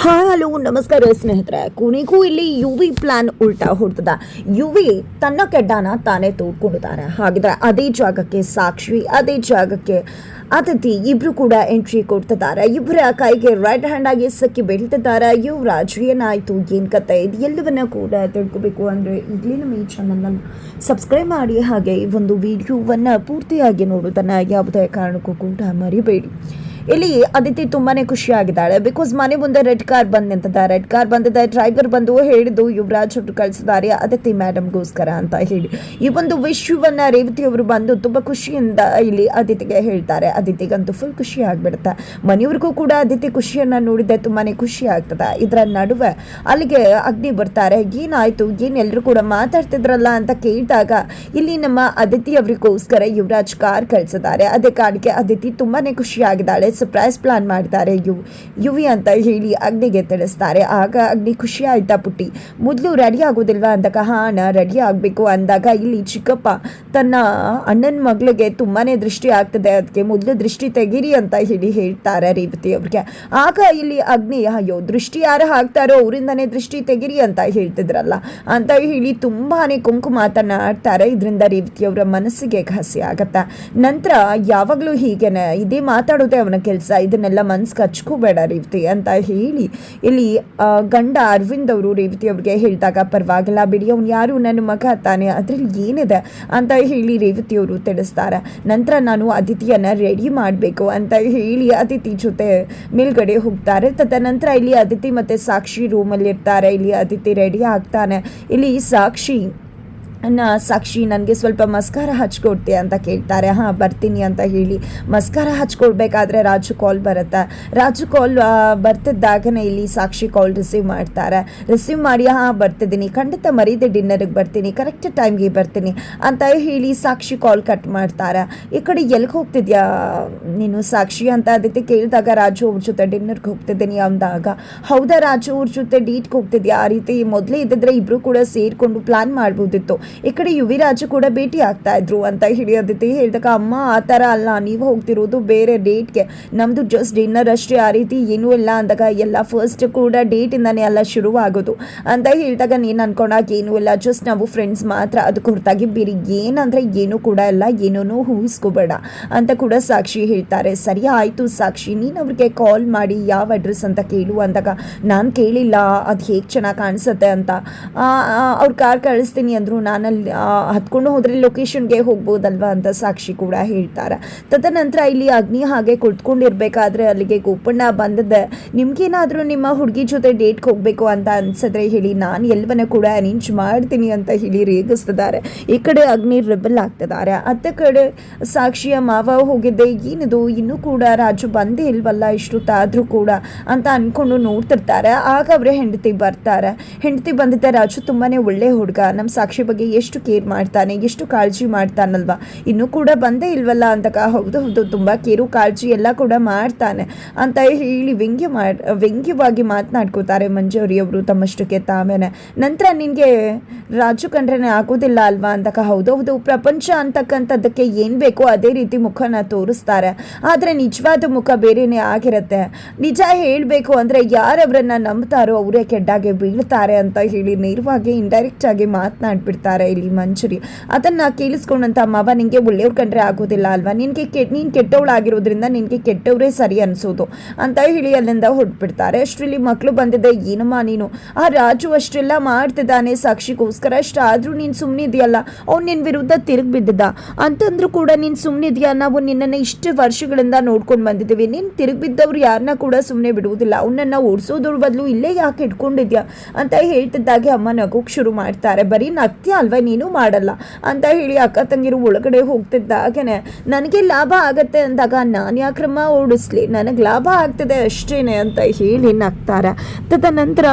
Hi hello ನಮಸ್ಕಾರ ಸ್ನೇಹಿತರೆ. ಕೊನೆಗೂ ಇಲ್ಲಿ ಯುವಿ ಪ್ಲಾನ್ ಉಲ್ಟಾ ಹೊಡ್ತದ. ಯುವಿ ತನ್ನ ಕೆಡ್ಡಾನ ತಾನೇ ತೋಡ್ಕೊಂಡಿದ್ದಾರೆ. ಹಾಗಿದ್ರೆ ಅದೇ ಜಾಗಕ್ಕೆ ಸಾಕ್ಷಿ, ಅದೇ ಜಾಗಕ್ಕೆ ಅತಿಥಿ ಇಬ್ರು ಕೂಡ ಎಂಟ್ರಿ ಕೊಡ್ತಿದ್ದಾರೆ. ಇಬ್ಬರ ಕೈಗೆ ರೈಟ್ ಹ್ಯಾಂಡ್ ಆಗಿ ಸಕ್ಕಿ ಬೆಳ್ತಿದ್ದಾರೆ. ಯುವರಾಜ್ ಏನಾಯ್ತು, ಏನ್ ಕತೆ, ಇದು ಎಲ್ಲವನ್ನ ಕೂಡ ತಿಳ್ಕೊಬೇಕು ಅಂದ್ರೆ ಈಗಲೇ ನಮ್ಮ ಈ ಚಾನಲ್ನ ಸಬ್ಸ್ಕ್ರೈಬ್ ಮಾಡಿ, ಹಾಗೆ ಈ ಒಂದು ವಿಡಿಯೋವನ್ನ ಪೂರ್ತಿಯಾಗಿ ನೋಡೋದನ್ನ ಯಾವುದೇ ಕಾರಣಕ್ಕೂ ಕೂಡ ಮರಿಬೇಡಿ. ಇಲ್ಲಿ ಅದಿತಿ ತುಂಬಾನೇ ಖುಷಿಯಾಗಿದ್ದಾಳೆ. ಬಿಕಾಸ್ ಮನೆ ಮುಂದೆ ರೆಡ್ ಕಾರ್ ಬಂದ್ ನಿಂತಿದೆ. ರೆಡ್ ಕಾರ್ ಬಂದಿದೆ. ಡ್ರೈವರ್ ಬಂದು ಹೇಳಿದ್ದು ಯುವರಾಜ್ ಹೊಟ್ಟು ಕಳಿಸಿದ್ದಾರೆ ಅದಿತಿ ಮೇಡಮ್ಗೋಸ್ಕರ ಅಂತ ಹೇಳಿ. ಈ ಒಂದು ವಿಷಯವನ್ನ ರೇವತಿ ಅವರು ಬಂದು ತುಂಬಾ ಖುಷಿಯಿಂದ ಇಲ್ಲಿ ಅದಿತಿಗೆ ಹೇಳ್ತಾರೆ. ಅದಿತಿಗಂತೂ ಫುಲ್ ಖುಷಿ ಆಗ್ಬಿಡುತ್ತೆ. ಮನೆಯವ್ರಿಗೂ ಕೂಡ ಅದಿತಿ ಖುಷಿಯನ್ನ ನೋಡಿದ್ದೆ ತುಂಬಾನೇ ಖುಷಿ ಆಗ್ತದೆ. ಇದರ ನಡುವೆ ಅಲ್ಲಿಗೆ ಅಗ್ನಿ ಬರ್ತಾರೆ. ಏನಾಯ್ತು, ಏನ್ ಎಲ್ರು ಕೂಡ ಮಾತಾಡ್ತಿದ್ರಲ್ಲ ಅಂತ ಕೇಳಿದಾಗ ಇಲ್ಲಿ ನಮ್ಮ ಅದಿತಿ ಅವರಿಗೋಸ್ಕರ ಯುವರಾಜ್ ಕಾರ್ ಕಳಿಸಿದ್ದಾರೆ. ಅದೇ ಕಾರಣಕ್ಕೆ ಅದಿತಿ ತುಂಬಾನೇ ಖುಷಿಯಾಗಿದ್ದಾಳೆ. ಸರ್ಪ್ರೈಸ್ ಪ್ಲಾನ್ ಮಾಡ್ತಾರೆ ಯುವಿ ಅಂತ ಹೇಳಿ ಅಗ್ನಿಗೆ ತಿಳಿಸ್ತಾರೆ. ಆಗ ಅಗ್ನಿ ಖುಷಿ ಆಯ್ತಾ ಪುಟ್ಟಿ, ಮೊದಲು ರೆಡಿ ಆಗೋದಿಲ್ವಾ ಅಂದಾಗ ಹಾನ ರೆಡಿ ಆಗಬೇಕು ಅಂದಾಗ ಇಲ್ಲಿ ಚಿಕ್ಕಪ್ಪ ತನ್ನ ಅಣ್ಣನ ಮಗಳಿಗೆ ತುಂಬಾನೇ ದೃಷ್ಟಿ ಆಗ್ತದೆ, ಅದಕ್ಕೆ ಮೊದಲು ದೃಷ್ಟಿ ತೆಗೀರಿ ಅಂತ ಹೇಳಿ ಹೇಳ್ತಾರೆ ರೇವತಿ ಅವ್ರಿಗೆ. ಆಗ ಇಲ್ಲಿ ಅಗ್ನಿ ಅಯ್ಯೋ ದೃಷ್ಟಿ ಯಾರು ಹಾಕ್ತಾರೋ ಅವರಿಂದಾನೇ ದೃಷ್ಟಿ ತೆಗೀರಿ ಅಂತ ಹೇಳ್ತಿದ್ರಲ್ಲ ಅಂತ ಹೇಳಿ ತುಂಬಾನೇ ಕುಂಕು ಮಾತನಾಡ್ತಾರೆ. ಇದರಿಂದ ರೇವತಿ ಅವರ ಮನಸ್ಸಿಗೆ ಘಾಸಿ ಆಗತ್ತ. ನಂತರ ಯಾವಾಗಲೂ ಹೀಗೇನೆ ಇದೇ ಮಾತಾಡೋದೇ ಅವನ ಕೆಲಸ, ಇದನ್ನೆಲ್ಲ ಮನ್ಸ್ಗೆ ಹಚ್ಕೋಬೇಡ ರೇವತಿ ಅಂತ ಹೇಳಿ ಇಲ್ಲಿ ಗಂಡ ಅರವಿಂದ್ ಅವರು ರೇವತಿ ಅವ್ರಿಗೆ ಹೇಳಿದಾಗ ಪರವಾಗಿಲ್ಲ ಬಿಡಿ, ಅವ್ನು ಯಾರು ನನ್ನ ಮಗ ತಾನೆ, ಅದ್ರಲ್ಲಿ ಏನಿದೆ ಅಂತ ಹೇಳಿ ರೇವತಿ ಅವರು ತಿಳಿಸ್ತಾರೆ. ನಂತರ ನಾನು ಅದಿತಿಯನ್ನ ರೆಡಿ ಮಾಡಬೇಕು ಅಂತ ಹೇಳಿ ಅದಿತಿ ಜೊತೆ ಮೇಲ್ಗಡೆ ಹೋಗ್ತಾರೆ. ತದನಂತರ ಇಲ್ಲಿ ಅದಿತಿ ಮತ್ತೆ ಸಾಕ್ಷಿ ರೂಮಲ್ಲಿ ಇರ್ತಾರೆ. ಇಲ್ಲಿ ಅದಿತಿ ರೆಡಿ ಆಗ್ತಾನೆ. ಇಲ್ಲಿ ಸಾಕ್ಷಿ ನನಗೆ ಸ್ವಲ್ಪ ಮಸ್ಕಾರ ಹಚ್ಕೊಡ್ತೀಯ ಅಂತ ಕೇಳ್ತಾರೆ. ಹಾಂ ಬರ್ತೀನಿ ಅಂತ ಹೇಳಿ ಮಸ್ಕಾರ ಹಚ್ಕೊಡ್ಬೇಕಾದ್ರೆ ರಾಜು ಕಾಲ್ ಬರುತ್ತೆ. ರಾಜು ಕಾಲ್ ಬರ್ತಿದ್ದಾಗನೇ ಇಲ್ಲಿ ಸಾಕ್ಷಿ ಕಾಲ್ ರಿಸೀವ್ ಮಾಡ್ತಾರೆ. ರಿಸೀವ್ ಮಾಡಿ ಹಾಂ ಬರ್ತಿದ್ದೀನಿ, ಖಂಡಿತ ಮರೀದೆ ಡಿನ್ನರ್ಗೆ ಬರ್ತೀನಿ, ಕರೆಕ್ಟ್ ಟೈಮ್ಗೆ ಬರ್ತೀನಿ ಅಂತ ಹೇಳಿ ಸಾಕ್ಷಿ ಕಾಲ್ ಕಟ್ ಮಾಡ್ತಾರೆ. ಈ ಕಡೆ ಎಲ್ಲಿಗೆ ಹೋಗ್ತಿದ್ಯಾ ನೀನು ಸಾಕ್ಷಿ ಅಂತ ಅದಕ್ಕೆ ಕೇಳಿದಾಗ ರಾಜು ಅವ್ರ ಜೊತೆ ಡಿನ್ನರ್ಗೆ ಹೋಗ್ತಿದ್ದೀನಿ ಅಂದಾಗ ಹೌದಾ ರಾಜು ಅವ್ರ ಜೊತೆ ಡೇಟ್ಗೆ ಹೋಗ್ತಿದ್ಯಾ, ಆ ರೀತಿ ಮೊದಲೇ ಇದ್ದಿದ್ರೆ ಇಬ್ರು ಕೂಡ ಸೇರಿಕೊಂಡು ಪ್ಲಾನ್ ಮಾಡ್ಬೋದಿತ್ತು, ಈ ಕಡೆ ಯುವಿರಾಜು ಕೂಡ ಭೇಟಿ ಆಗ್ತಾ ಇದ್ರು ಅಂತ ಹಿಡಿಯೋದೈತಿ. ಹೇಳಿದಾಗ ಅಮ್ಮ ಆ ಥರ ಅಲ್ಲ, ನೀವು ಹೋಗ್ತಿರೋದು ಬೇರೆ ಡೇಟ್ಗೆ, ನಮ್ಮದು ಜಸ್ಟ್ ಡಿನ್ನರ್ ಅಷ್ಟೇ, ಆ ರೀತಿ ಏನೂ ಇಲ್ಲ ಅಂದಾಗ ಎಲ್ಲ ಫಸ್ಟ್ ಕೂಡ ಡೇಟಿಂದಾನೇ ಎಲ್ಲ ಶುರುವಾಗೋದು ಅಂತ ಹೇಳಿದಾಗ ನೀನು ಅನ್ಕೊಂಡಾಗ ಏನೂ ಇಲ್ಲ, ಜಸ್ಟ್ ನಾವು ಫ್ರೆಂಡ್ಸ್ ಮಾತ್ರ, ಅದಕ್ಕೆ ಹೊರತಾಗಿ ಬೇರೆ ಏನಂದರೆ ಏನೂ ಕೂಡ ಇಲ್ಲ, ಏನೂ ಊಹಿಸ್ಕೋಬೇಡ ಅಂತ ಕೂಡ ಸಾಕ್ಷಿ ಹೇಳ್ತಾರೆ. ಸರಿ ಆಯಿತು ಸಾಕ್ಷಿ, ನೀನು ಅವ್ರಿಗೆ ಕಾಲ್ ಮಾಡಿ ಯಾವ ಅಡ್ರೆಸ್ ಅಂತ ಕೇಳು ಅಂದಾಗ ನಾನು ಕೇಳಿಲ್ಲ, ಅದು ಹೇಗೆ ಚೆನ್ನಾಗಿ ಕಾಣಿಸುತ್ತೆ ಅಂತ ಅವ್ರ ಕಾರ್ ಕಳಿಸ್ತೀನಿ ಅಂದರು, ನಾನಲ್ಲಿ ಹತ್ಕೊಂಡು ಹೋದ್ರೆ ಲೊಕೇಶನ್ಗೆ ಹೋಗ್ಬೋದಲ್ವಾ ಅಂತ ಸಾಕ್ಷಿ ಕೂಡ ಹೇಳ್ತಾರೆ. ತದನಂತರ ಇಲ್ಲಿ ಅಗ್ನಿ ಹಾಗೆ ಕುಳಿತುಕೊಂಡಿರ್ಬೇಕಾದ್ರೆ ಅಲ್ಲಿಗೆ ಗೋಪಣ್ಣ ಬಂದದ್ದೆ. ನಿಮ್ಗೇನಾದರೂ ನಿಮ್ಮ ಹುಡುಗಿ ಜೊತೆ ಡೇಟ್ಗೆ ಹೋಗ್ಬೇಕು ಅಂತ ಅನ್ಸಿದ್ರೆ ಹೇಳಿ, ನಾನು ಎಲ್ಲವನ್ನ ಕೂಡ ಅರೇಂಜ್ ಮಾಡ್ತೀನಿ ಅಂತ ಹೇಳಿ ರೇಗಿಸ್ತಿದ್ದಾರೆ. ಈ ಕಡೆ ಅಗ್ನಿ ರೆಬಲ್ ಆಗ್ತಿದ್ದಾರೆ. ಅತ್ತ ಕಡೆ ಸಾಕ್ಷಿಯ ಮಾವ ಹೋಗಿದ್ದೆ, ಏನಿದು ಇನ್ನೂ ಕೂಡ ರಾಜು ಬಂದೇ ಇಲ್ವಲ್ಲ ಇಷ್ಟೊತ್ತಾದ್ರೂ ಕೂಡ ಅಂತ ಅನ್ಕೊಂಡು ನೋಡ್ತಿರ್ತಾರೆ. ಆಗ ಅವರೇ ಹೆಂಡತಿ ಬರ್ತಾರೆ. ಹೆಂಡತಿ ಬಂದಿದ್ದ ರಾಜು ತುಂಬಾನೇ ಒಳ್ಳೆ ಹುಡುಗ, ನಮ್ಮ ಸಾಕ್ಷಿ ಬಗ್ಗೆ ಎಷ್ಟು ಕೇರ್ ಮಾಡ್ತಾನೆ, ಎಷ್ಟು ಕಾಳಜಿ ಮಾಡ್ತಾನಲ್ವಾ, ಇನ್ನೂ ಕೂಡ ಬಂದೇ ಇಲ್ವಲ್ಲ ಅಂದಾಗ ಹೌದು ಹೌದು ತುಂಬ ಕೇರು ಕಾಳಜಿ ಎಲ್ಲ ಕೂಡ ಮಾಡ್ತಾನೆ ಅಂತ ಹೇಳಿ ವ್ಯಂಗ್ಯವಾಗಿ ಮಾತನಾಡ್ಕೋತಾರೆ ಮಂಜುರಿ ಅವರು ತಮ್ಮಷ್ಟಕ್ಕೆ ತಾವೇನೆ. ನಂತರ ನಿನಗೆ ರಾಜು ಕಂಡ್ರೆ ಆಗೋದಿಲ್ಲ ಅಲ್ವಾ ಅಂದಾಗ ಹೌದೌದು, ಪ್ರಪಂಚ ಅಂತಕ್ಕಂಥದ್ದಕ್ಕೆ ಏನು ಬೇಕೋ ಅದೇ ರೀತಿ ಮುಖನ ತೋರಿಸ್ತಾರೆ, ಆದರೆ ನಿಜವಾದ ಮುಖ ಬೇರೆನೇ ಆಗಿರುತ್ತೆ. ನಿಜ ಹೇಳಬೇಕು ಅಂದರೆ ಯಾರವರನ್ನ ನಂಬ್ತಾರೋ ಅವರೇ ಕೆಡ್ಡಾಗೆ ಬೀಳ್ತಾರೆ ಅಂತ ಹೇಳಿ ನೇರವಾಗಿ ಇಂಡೈರೆಕ್ಟ್ ಆಗಿ ಮಾತನಾಡ್ಬಿಡ್ತಾರೆ ಇಲ್ಲಿ ಮಂಜುರಿ. ಅದನ್ನ ಕೇಳಿಸ್ಕೊಂಡಂತ ಮಾವ ನಿಂಗೆ ಒಳ್ಳೆಯವ್ರ ಕಂಡ್ರೆ ಆಗೋದಿಲ್ಲ ಅಲ್ವಾ, ನೀನು ಕೆಟ್ಟವಳಾಗಿರೋದ್ರಿಂದ ನಿನಗೆ ಕೆಟ್ಟವರೇ ಸರಿ ಅನ್ಸೋದು ಅಂತ ಹೇಳಿ ಅಲ್ಲಿಂದ ಹೊರಟ್ಬಿಡ್ತಾರೆ. ಅಷ್ಟರಲ್ಲಿ ಮಕ್ಕಳು ಬಂದಿದೆ, ಏನಮ್ಮ ನೀನು ಆ ರಾಜು ಅಷ್ಟೆಲ್ಲ ಮಾಡ್ತಿದ್ದಾನೆ ಸಾಕ್ಷಿಗೋಸ್ಕರ, ಅಷ್ಟಾದ್ರೂ ನೀನು ಸುಮ್ಮನಿದೆಯಲ್ಲ, ಅವ್ನು ನಿನ್ನ ವಿರುದ್ಧ ತಿರುಗಿ ಬಿದ್ದಿದ್ದ ಅಂತಂದ್ರೂ ಕೂಡ ನೀನು ಸುಮ್ಮನಿದೆಯಾ, ನಾವು ನಿನ್ನನ್ನು ಇಷ್ಟು ವರ್ಷಗಳಿಂದ ನೋಡ್ಕೊಂಡು ಬಂದಿದ್ದೀವಿ, ನೀನು ತಿರುಗಿ ಬಿದ್ದವ್ರು ಯಾರನ್ನ ಕೂಡ ಸುಮ್ಮನೆ ಬಿಡುವುದಿಲ್ಲ, ಅವನನ್ನ ಓಡಿಸೋದ್ರ ಬದಲು ಇಲ್ಲೇ ಯಾಕೆ ಇಟ್ಕೊಂಡಿದ್ಯಾ ಅಂತ ಹೇಳ್ತಿದ್ದಾಗೆ ಅಮ್ಮ ನಗೋಕ್ ಶುರು ಮಾಡ್ತಾರೆ. ಬರೀ ನಗ್ತೀಯ ಅಲ್ವಾ, ನೀನು ಮಾಡಲ್ಲ ಅಂತ ಹೇಳಿ ಅಕ್ಕ ತಂಗಿರು ಒಳಗಡೆ ಹೋಗ್ತಿದ್ದಾಗೇನೆ ನನಗೆ ಲಾಭ ಆಗತ್ತೆ ಅಂದಾಗ ನಾನು ಯಾಕ್ರಮ್ಮ ಓಡಿಸ್ಲಿ, ನನಗೆ ಲಾಭ ಆಗ್ತದೆ ಅಷ್ಟೇನೆ ಅಂತ ಹೇಳಿ ನಗ್ತಾರೆ. ತದನಂತರ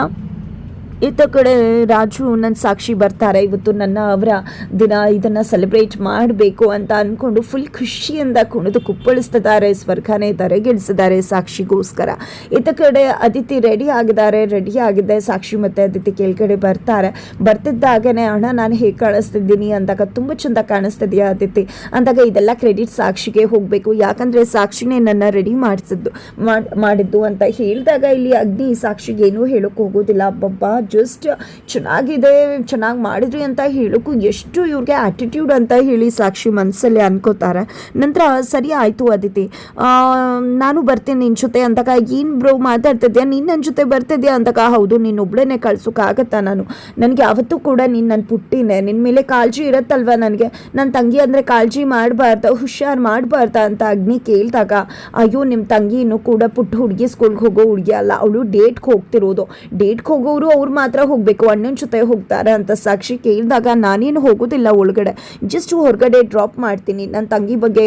ಇತ್ತ ಕಡೆ ರಾಜು ನನ್ನ ಸಾಕ್ಷಿ ಬರ್ತಾರೆ, ಇವತ್ತು ಅವರ ದಿನ, ಇದನ್ನು ಸೆಲೆಬ್ರೇಟ್ ಮಾಡಬೇಕು ಅಂತ ಅಂದ್ಕೊಂಡು ಫುಲ್ ಖುಷಿಯಿಂದ ಕುಣಿದು ಕುಪ್ಪಳಿಸ್ತಿದ್ದಾರೆ, ಸ್ವರ್ಗನೇ ಧರೆಗಿಳಿಸಿದ್ದಾರೆ ಸಾಕ್ಷಿಗೋಸ್ಕರ. ಇತ್ತ ಕಡೆ ಅದಿತಿ ರೆಡಿ ಆಗಿದೆ. ಸಾಕ್ಷಿ ಮತ್ತು ಅದಿತಿ ಕೆಳಗಡೆ ಬರ್ತಿದ್ದಾಗನೇ ಅಣ್ಣ ನಾನು ಹೇಗೆ ಕಾಣಿಸ್ತಿದ್ದೀನಿ ಅಂದಾಗ ತುಂಬ ಚೆಂದ ಕಾಣಿಸ್ತಿದೆಯಾ ಅದಿತಿ ಅಂದಾಗ ಇದೆಲ್ಲ ಕ್ರೆಡಿಟ್ ಸಾಕ್ಷಿಗೆ ಹೋಗಬೇಕು, ಯಾಕಂದರೆ ಸಾಕ್ಷಿನೇ ನನ್ನ ರೆಡಿ ಮಾಡಿದ್ದು ಅಂತ ಹೇಳಿದಾಗ ಇಲ್ಲಿ ಅಗ್ನಿ ಸಾಕ್ಷಿಗೆ ಏನೂ ಹೇಳೋಕೆ ಹೋಗೋದಿಲ್ಲ. ಅಬ್ಬಬ್ಬ ಜಸ್ಟ್ ಚೆನ್ನಾಗಿ ಮಾಡಿದ್ರಿ ಅಂತ ಹೇಳೋಕ್ಕೂ ಎಷ್ಟು ಇವ್ರಿಗೆ ಆಟಿಟ್ಯೂಡ್ ಅಂತ ಹೇಳಿ ಸಾಕ್ಷಿ ಮನಸ್ಸಲ್ಲಿ ಅನ್ಕೋತಾರೆ. ನಂತರ ಸರಿ ಆಯಿತು ಅದಿತಿ, ನಾನು ಬರ್ತೀನಿ ನಿನ್ನ ಜೊತೆ ಅಂದಾಗ, ಏನು ಬ್ರೋ ಮಾತಾಡ್ತಿದ್ಯಾ, ನೀನು ನನ್ನ ಜೊತೆ ಬರ್ತಿದ್ಯಾ ಅಂದಾಗ, ಹೌದು ನೀನೊಬ್ಬಳೇ ಕಳ್ಸೋಕ್ಕಾಗತ್ತಾ, ನನಗೆ ಯಾವತ್ತೂ ಕೂಡ ನೀನು ನನ್ನ ಪುಟ್ಟಿನೇ, ನಿನ್ನ ಮೇಲೆ ಕಾಳಜಿ ಇರುತ್ತಲ್ವ, ನನಗೆ ನನ್ನ ತಂಗಿ ಅಂದರೆ ಕಾಳಜಿ ಮಾಡಬಾರ್ದ, ಹುಷಾರು ಮಾಡಬಾರ್ದ ಅಂತ ಅಗ್ನಿ ಕೇಳಿದಾಗ, ಅಯ್ಯೋ ನಿಮ್ಮ ತಂಗಿನೂ ಕೂಡ ಪುಟ್ಟ ಹುಡುಗಿ ಸ್ಕೂಲ್ಗೆ ಹೋಗೋ ಹುಡುಗಿ ಅಲ್ಲ, ಅವಳು ಡೇಟ್ಗೆ ಹೋಗೋರು ಅವ್ರು ಮಾತ್ರ ಹೋಗಬೇಕು, ಅಣ್ಣನ ಜೊತೆ ಹೋಗ್ತಾರೆ ಅಂತ ಸಾಕ್ಷಿ ಕೇಳಿದಾಗ, ನಾನೇನು ಹೋಗೋದಿಲ್ಲ ಒಳಗಡೆ, ಜಸ್ಟ್ ಹೊರಗಡೆ ಡ್ರಾಪ್ ಮಾಡ್ತೀನಿ, ನನ್ನ ತಂಗಿ ಬಗ್ಗೆ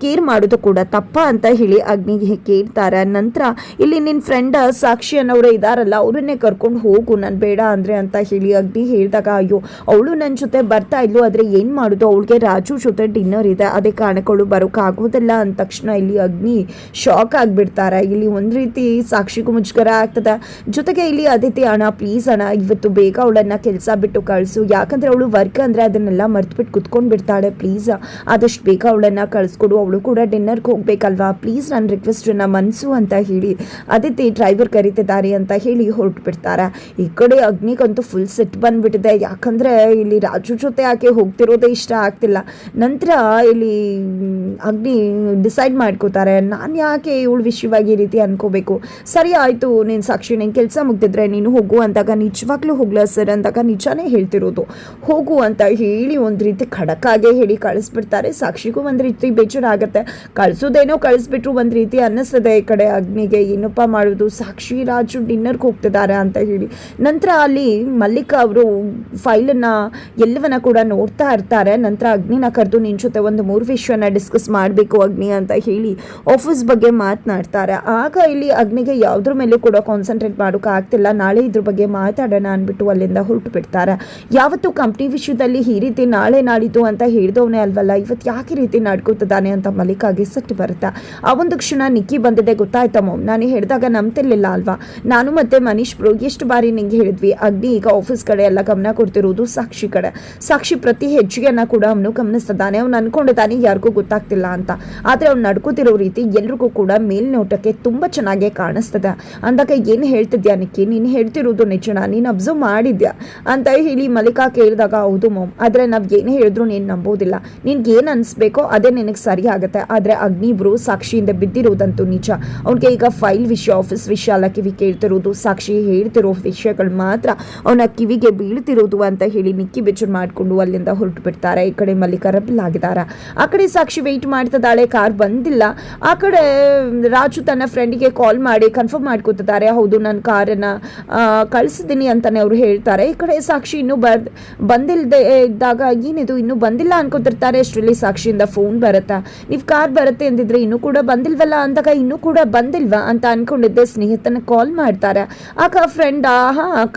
ಕೇರ್ ಮಾಡೋದು ಕೂಡ ತಪ್ಪ ಅಂತ ಹೇಳಿ ಅಗ್ನಿಗೆ ಕೇಳ್ತಾರೆ. ನಂತರ ಇಲ್ಲಿ ನಿನ್ನ ಫ್ರೆಂಡ್ ಸಾಕ್ಷಿ ಅನ್ನೋರು ಇದಾರಲ್ಲ, ಅವರನ್ನೇ ಕರ್ಕೊಂಡು ಹೋಗು, ನಾನು ಬೇಡ ಅಂದರೆ ಅಂತ ಹೇಳಿ ಅಗ್ನಿ ಹೇಳಿದಾಗ, ಅಯ್ಯೋ ಅವಳು ನನ್ನ ಜೊತೆ ಬರ್ತಾ ಇದ್ಲು, ಆದರೆ ಏನು ಮಾಡೋದು, ಅವಳಿಗೆ ರಾಜು ಜೊತೆ ಡಿನ್ನರ್ ಇದೆ, ಅದೇ ಕಾರಣಗಳು ಬರೋಕ್ಕಾಗೋದಿಲ್ಲ ಅಂದ ತಕ್ಷಣ ಇಲ್ಲಿ ಅಗ್ನಿ ಶಾಕ್ ಆಗಿಬಿಡ್ತಾರೆ. ಇಲ್ಲಿ ಒಂದು ರೀತಿ ಸಾಕ್ಷಿಗೂ ಮುಜುಗರ ಆಗ್ತದೆ, ಜೊತೆಗೆ ಇಲ್ಲಿ ಅದಿತಿ ಅಣ್ಣ ಪ್ಲೀಸ್ ಅಣ್ಣ ಇವತ್ತು ಬೇಗ ಅವಳನ್ನು ಕೆಲಸ ಬಿಟ್ಟು ಕಳಿಸು, ಯಾಕಂದರೆ ಅವಳು ವರ್ಕ್ ಅಂದರೆ ಅದನ್ನೆಲ್ಲ ಮರ್ತ್ಬಿಟ್ಟು ಕುತ್ಕೊಂಡು ಬಿಡ್ತಾಳೆ, ಪ್ಲೀಸ್ ಆದಷ್ಟು ಬೇಗ ಅವಳನ್ನು ಕಳಿಸ್ಕೊಡು, ಅವಳು ಕೂಡ ಡಿನ್ನರ್ಗೆ ಹೋಗ್ಬೇಕಲ್ವಾ, ಪ್ಲೀಸ್ ನನ್ನ ರಿಕ್ವೆಸ್ಟನ್ನು ಮನಸ್ಸು ಅಂತ ಹೇಳಿ ಅದಿತಿ ಡ್ರೈವರ್ ಕರೀತಿದ್ದಾರೆ ಅಂತ ಹೇಳಿ ಹೊರಟು ಬಿಡ್ತಾರೆ. ಈ ಕಡೆ ಅಗ್ನಿಗಂತೂ ಫುಲ್ ಸಿಟ್ಟು ಬಂದ್ಬಿಟ್ಟಿದೆ, ಯಾಕಂದರೆ ಇಲ್ಲಿ ರಾಜು ಜೊತೆ ಆಕೆ ಹೋಗ್ತಿರೋದೇ ಇಷ್ಟ ಆಗ್ತಿಲ್ಲ. ನಂತರ ಇಲ್ಲಿ ಅಗ್ನಿ ಡಿಸೈಡ್ ಮಾಡ್ಕೋತಾರೆ, ನಾನು ಯಾಕೆ ಇವಳು ವಿಷಯವಾಗಿ ಈ ರೀತಿ ಅನ್ಕೋಬೇಕು, ಸರಿ ಆಯಿತು ನೀನು ಸಾಕ್ಷಿ ನಿನ್ನ ಕೆಲಸ ಮುಗ್ದಿದ್ರೆ ನೀನು ಹೋಗು ಅಂದಾಗ, ನಿಜವಾಗ್ಲೂ ಹೋಗ್ಲಾ ಸರ್ ಅಂದಾಗ, ನಿಜಾನೇ ಹೇಳ್ತಿರೋದು ಹೋಗು ಅಂತ ಹೇಳಿ ಒಂದು ರೀತಿ ಖಡಕ್ಕಾಗೆ ಹೇಳಿ ಕಳಿಸ್ಬಿಡ್ತಾರೆ. ಸಾಕ್ಷಿಗೂ ಒಂದು ರೀತಿ ಬೇಜಾರಾಗುತ್ತೆ, ಕಳಿಸೋದೇನೋ ಕಳಿಸ್ಬಿಟ್ರು ಒಂದು ರೀತಿ ಅನ್ನಿಸ್ತದೆ ಈ ಕಡೆ ಅಗ್ನಿಗೆ, ಏನಪ್ಪ ಮಾಡೋದು, ಸಾಕ್ಷಿ ರಾಜು ಡಿನ್ನರ್ಗೆ ಹೋಗ್ತಿದ್ದಾರೆ ಅಂತ ಹೇಳಿ. ನಂತರ ಅಲ್ಲಿ ಮಲ್ಲಿಕಾ ಅವರು ಫೈಲನ್ನು ಎಲ್ಲವನ್ನ ಕೂಡ ನೋಡ್ತಾ ಇರ್ತಾರೆ. ನಂತರ ಅಗ್ನಿನ ಕರೆದು ನಿನ್ನ ಜೊತೆ ಒಂದು 3 ವಿಷಯನ ಡಿಸ್ಕಸ್ ಮಾಡಬೇಕು ಅಗ್ನಿ ಅಂತ ಹೇಳಿ ಆಫೀಸ್ ಬಗ್ಗೆ ಮಾತನಾಡ್ತಾರೆ. ಆಗ ಇಲ್ಲಿ ಅಗ್ನಿಗೆ ಯಾವುದ್ರ ಮೇಲೂ ಕೂಡ ಕಾನ್ಸಂಟ್ರೇಟ್ ಮಾಡೋಕೆ ಆಗ್ತಿಲ್ಲ, ನಾಳೆ ಇದ್ರ ಬಗ್ಗೆ ಮಾತಾಡೋಣ ಅಂದ್ಬಿಟ್ಟು ಅಲ್ಲಿಂದ ಹೊರಟು ಬಿಡ್ತಾರೆ. ಯಾವತ್ತು ಕಂಪ್ನಿ ವಿಷಯದಲ್ಲಿ ಈ ರೀತಿ ನಾಳೆ ನಾಳಿದ್ದು ಅಂತ ಹೇಳಿದವನೇ ಅಲ್ವಲ್ಲ, ಇವತ್ತು ಯಾಕೆ ರೀತಿ ನಡ್ಕೋತಿದ್ದಾನೆ ಅಂತ ಮಲ್ಲಿಕಾಗೆ ಸಿಟ್ಟು ಬರುತ್ತೆ. ಆ ಒಂದು ಕ್ಷಣ ನಿಕ್ಕಿ ಬಂದಿದೆ ಗೊತ್ತಾಯ್ತಾ ಮಾಮ್, ನಾನು ಹೇಳಿದಾಗ ನಂಬ್ತಿರ್ಲಿಲ್ಲ ಅಲ್ವಾ, ನಾನು ಮತ್ತೆ ಮನೀಶ್ ಬ್ರೋ ಎಷ್ಟು ಬಾರಿ ನಿಂಗೆ ಹೇಳಿದ್ವಿ, ಅಗ್ನಿ ಈಗ ಆಫೀಸ್ ಕಡೆ ಎಲ್ಲ ಗಮನ ಕೊಡ್ತಿರೋದು ಸಾಕ್ಷಿ ಕಡೆ, ಸಾಕ್ಷಿ ಪ್ರತಿ ಹೆಜ್ಜೆಯನ್ನ ಕೂಡ ಅವನು ಗಮನಿಸ್ತಿದ್ದಾನೆ, ಅವ್ನು ಅನ್ಕೊಂಡಿದ್ದಾನೆ ಯಾರಿಗೂ ಗೊತ್ತಾಗ್ತಿಲ್ಲ ಅಂತ, ಆದರೆ ಅವ್ನು ನಡ್ಕೋತಿರೋ ರೀತಿ ಎಲ್ರಿಗೂ ಕೂಡ ಮೇಲ್ನೋಟಕ್ಕೆ ತುಂಬ ಚೆನ್ನಾಗೇ ಕಾಣಿಸ್ತದೆ ಅಂದಾಗ, ಏನು ಹೇಳ್ತಿದ್ಯಾ ನಿಕ್ಕಿ, ನೀನು ಹೇಳ್ತಿರೋದು ನಿಜನಾ, ನೀನು ಅಬ್ಸರ್ವ್ ಮಾಡಿದ್ಯಾ ಅಂತ ಹೇಳಿ ಮಲ್ಲಿಕಾ ಕೇಳಿದಾಗ, ಹೌದು ಮಾಮ್, ಆದರೆ ನಾವು ಏನೇ ಹೇಳಿದ್ರು ನೀನು ನಂಬೋದಿಲ್ಲ, ನಿನ್ಗೆ ಏನು ಅನಿಸ್ಬೇಕೋ ಅದೇ ನಿನಗೆ ಸರಿ ಆಗುತ್ತೆ, ಆದರೆ ಅಗ್ನಿ ಬ್ರೋ ಸಾಕ್ಷಿಯಿಂದ ಬಿದ್ದಿರೋದಂತೂ ನಿಜ, ಅವ್ನಿಗೆ ಈಗ ಫೈಲ್ ವಿಷಯ ಆಫೀಸ್ ವಿಷಯ ಎಲ್ಲ ಕಿವಿ ಕೇಳ್ತಿರೋದು, ಸಾಕ್ಷಿ ಹೇಳ್ತಿರೋ ವಿಷಯಗಳು ಮಾತ್ರ ಅವನ ಕಿವಿಗೆ ಬೀಳ್ತಿರೋದು ಅಂತ ಹೇಳಿ ನಿಕ್ಕಿ ಬೆಚ್ಚು ಮಾಡಿಕೊಂಡು ಅಲ್ಲಿಂದ ಹೊರಟು ಬಿಡ್ತಾರೆ. ಈ ಕಡೆ ಮಲ್ಲಿಕಾ ರಬಲ್ ಆಗಿದ್ದಾರೆ, ಆ ಕಡೆ ಸಾಕ್ಷಿ ವೆಯ್ಟ್ ಮಾಡ್ತಿದ್ದಾಳೆ, ಕಾರ್ ಬಂದಿಲ್ಲ. ಆ ಕಡೆ ರಾಜು ತನ್ನ ಫ್ರೆಂಡಿಗೆ ಕಾಲ್ ಮಾಡಿ ಕನ್ಫರ್ಮ್ ಮಾಡ್ಕೊತಿದ್ದಾರೆ, ಹೌದು ನಾನು ಕಾರನ್ನು ಕಳಿಸಿದ್ದೀನಿ ಅಂತಾನೆ ಅವರು ಹೇಳ್ತಾರೆ. ಈ ಕಡೆ ಸಾಕ್ಷಿ ಇನ್ನೂ ಬಂದಿಲ್ಲದೆ ಇದ್ದಾಗ, ಏನಿದು ಇನ್ನೂ ಬಂದಿಲ್ಲ ಅನ್ಕೋತಿರ್ತಾರೆ, ಅಷ್ಟರಲ್ಲಿ ಸಾಕ್ಷಿಯಿಂದ ಫೋನ್ ಬರುತ್ತೆ, ನೀವು ಕಾರ್ ಬರುತ್ತೆ ಅಂದಿದ್ರೆ ಇನ್ನೂ ಕೂಡ ಬಂದಿಲ್ವಲ್ಲ ಅಂದಾಗ, ಇನ್ನೂ ಕೂಡ ಬಂದಿಲ್ವಾ ಅಂತ ಅನ್ಕೊಂಡಿದ್ದೆ, ಸ್ನೇಹಿತನ ಕಾಲ್ ಮಾಡ್ತಾರೆ. ಆಗ ಫ್ರೆಂಡ್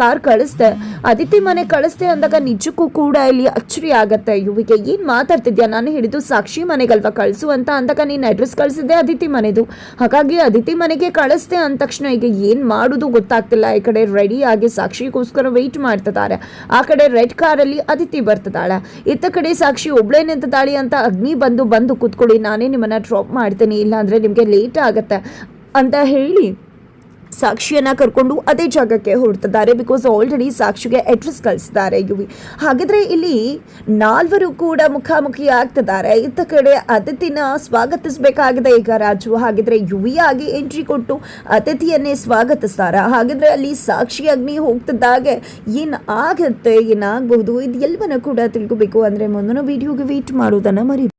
ಕಾರ್ ಕಳಿಸ್ದೆ, ಅದಿತಿ ಮನೆ ಕಳಿಸ್ದೆ ಅಂದಾಗ ನಿಜಕ್ಕೂ ಕೂಡ ಇಲ್ಲಿ ಅಚ್ಚರಿ ಆಗತ್ತೆ, ಯುವಿಗೆ ಏನು ಮಾತಾಡ್ತಿದ್ಯಾ, ನಾನು ಹಿಡಿದು ಸಾಕ್ಷಿ ಮನೆಗಲ್ವಾ ಕಳಿಸು ಅಂತ ಅಂದಾಗ, ನೀನು ಅಡ್ರೆಸ್ ಕಳಿಸಿದ್ದೆ ಅದಿತಿ ಮನೆದು, ಹಾಗಾಗಿ ಅದಿತಿ ಮನೆಗೆ ಕಳಿಸ್ದೆ ಅಂದ ತಕ್ಷಣ ಈಗ ಏನು ಮಾಡೋದು ಗೊತ್ತಾಗ್ತಿಲ್ಲ. ಈ ಕಡೆ ರೆಡಿ ಆಗಿ ಸಾಕ್ಷಿಗೋಸ್ಕರ ವೆಯ್ಟ್ ಮಾಡ್ತಿದ್ದಾರೆ, ಆ ಕಡೆ ರೆಡ್ ಕಾರಲ್ಲಿ ಅದಿತಿ ಬರ್ತಿದ್ದಾಳೆ, ಇತ್ತ ಕಡೆ ಸಾಕ್ಷಿ ಒಬ್ಳೇ ನಿಂತಿದ್ದಾಳೆ ಅಂತ ಅಗ್ನಿ ಬಂದು ಕೂತ್ಕೊಳ್ಳಿ, ನಾನೇ ನಿಮ್ಮನ್ನ ಡ್ರಾಪ್ ಮಾಡ್ತೀನಿ, ಇಲ್ಲಾಂದ್ರೆ ನಿಮಗೆ ಲೇಟ್ ಆಗುತ್ತೆ ಅಂತ ಹೇಳಿ ಸಾಕ್ಷಿಯನ್ನು ಕರ್ಕೊಂಡು ಅದೇ ಜಾಗಕ್ಕೆ ಹೊರಡ್ತಿದ್ದಾರೆ. ಬಿಕಾಸ್ ಆಲ್ರೆಡಿ ಸಾಕ್ಷಿಗೆ ಅಡ್ರೆಸ್ ಕಳಿಸಿದ್ದಾರೆ ಯುವಿ. ಹಾಗಿದ್ರೆ ಇಲ್ಲಿ 4 ಕೂಡ ಮುಖಾಮುಖಿ ಆಗ್ತಿದ್ದಾರೆ. ಇತ್ತ ಕಡೆ ಅತಿಥಿನ ಸ್ವಾಗತಿಸಬೇಕಾಗಿದೆ ಈಗ ರಾಜು, ಹಾಗಿದ್ರೆ ಯುವಿಯಾಗಿ ಎಂಟ್ರಿ ಕೊಟ್ಟು ಅತಿಥಿಯನ್ನೇ ಸ್ವಾಗತಿಸ್ತಾರ. ಹಾಗಿದ್ರೆ ಅಲ್ಲಿ ಸಾಕ್ಷಿ ಅಗ್ನಿ ಹೋಗ್ತಿದ್ದಾಗೆ ಏನಾಗತ್ತೆ, ಏನಾಗಬಹುದು, ಇದು ಎಲ್ಲವನ್ನ ಕೂಡ ತಿಳ್ಕೋಬೇಕು ಅಂದರೆ ಮುಂದಿನ ವಿಡಿಯೋಗೆ ವೇಟ್ ಮಾಡೋದನ್ನು ಮರಿ